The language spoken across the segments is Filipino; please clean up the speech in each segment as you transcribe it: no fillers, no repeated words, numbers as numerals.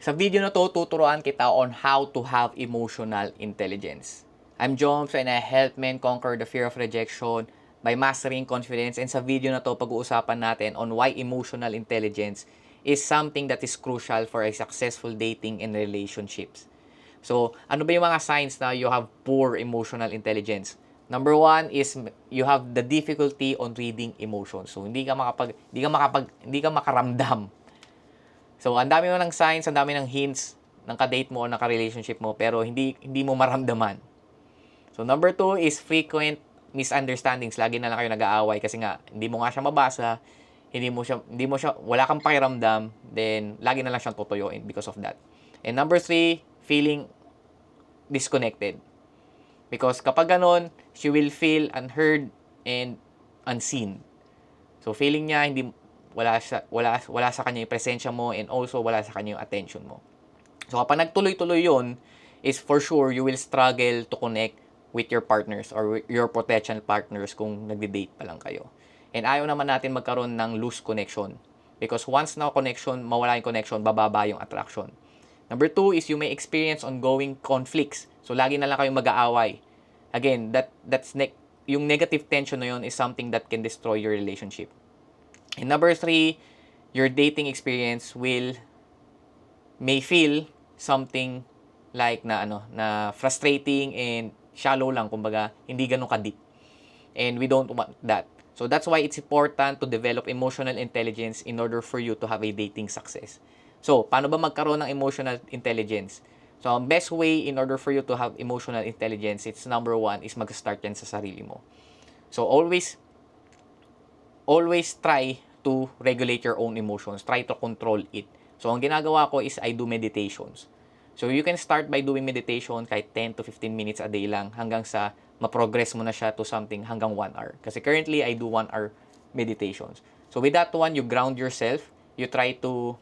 Sa video na to, tuturuan kita on how to have emotional intelligence. I'm Joms and I help men conquer the fear of rejection by mastering confidence. And sa video na to, pag-uusapan natin on why emotional intelligence is something that is crucial for a successful dating and relationships. So, ano ba yung mga signs na you have poor emotional intelligence? Number one is you have the difficulty on reading emotions. So, hindi ka makaramdam. So, ang dami mo ng signs, ang dami ng hints ng ka-date mo o ng ka-relationship mo, pero hindi mo maramdaman. So, number two is frequent misunderstandings. Lagi na lang kayo nag-aaway kasi nga, hindi mo nga siya mabasa, wala kang pakiramdam, then, lagi na lang siyang tutuyuin because of that. And number three, feeling disconnected. Because kapag ganon, she will feel unheard and unseen. So, feeling niya, wala sa kanya yung presensya mo and also wala sa kanya yung attention mo. So, kapag nagtuloy-tuloy yun, is for sure you will struggle to connect with your partners or your potential partners kung nagde-date pa lang kayo. And ayaw naman natin magkaroon ng loose connection. Because once na connection, mawala yung connection, bababa yung attraction. Number two is you may experience ongoing conflicts. So, lagi na lang kayong mag-aaway. Again, yung negative tension na yun is something that can destroy your relationship. And number three, your dating experience may feel something like na frustrating and shallow lang, kumbaga, hindi ganun ka-deep. And we don't want that. So that's why it's important to develop emotional intelligence in order for you to have a dating success. So, paano ba magkaroon ng emotional intelligence? So, ang best way in order for you to have emotional intelligence, it's number one, is mag-start yan sa sarili mo. So, always try to regulate your own emotions. Try to control it. So, ang ginagawa ko is I do meditations. So, you can start by doing meditation kahit 10 to 15 minutes a day lang hanggang sa ma-progress mo na siya to something hanggang 1 hour. Kasi currently, I do 1 hour meditations. So, with that one, you ground yourself. You try to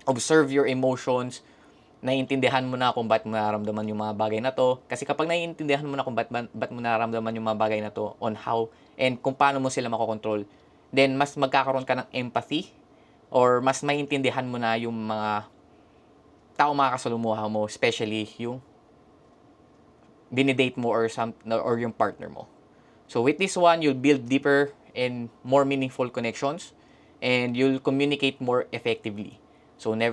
observe your emotions. Naiintindihan mo na kung ba't mo nararamdaman yung mga bagay na to. Kasi kapag naiintindihan mo na kung ba't mo nararamdaman yung mga bagay na to, on how, and kung paano mo sila makokontrol, then mas magkakaroon ka ng empathy or mas maintindihan mo na yung mga tao makakasalumuha mo, especially yung dinidate mo or yung partner mo. So with this one, you'll build deeper and more meaningful connections and you'll communicate more effectively. So hindi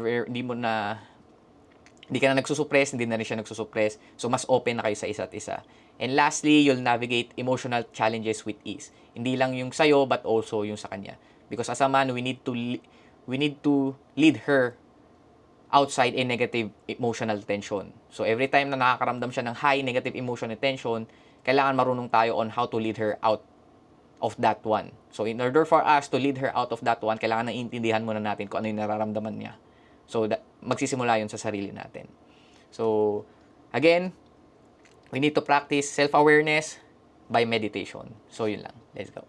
ka na nagsusuppress, hindi na rin siya nagsusuppress. So, mas open na kayo sa isa't isa. And lastly, you'll navigate emotional challenges with ease. Hindi lang yung sa'yo, but also yung sa kanya. Because as a man, we need to lead her outside a negative emotional tension. So, every time na nakakaramdam siya ng high negative emotional tension, kailangan marunong tayo on how to lead her out of that one. So, in order for us to lead her out of that one, kailangan na intindihan muna natin kung ano yung nararamdaman niya. So, magsisimula yun sa sarili natin. So, again, we need to practice self-awareness by meditation. So, yun lang. Let's go.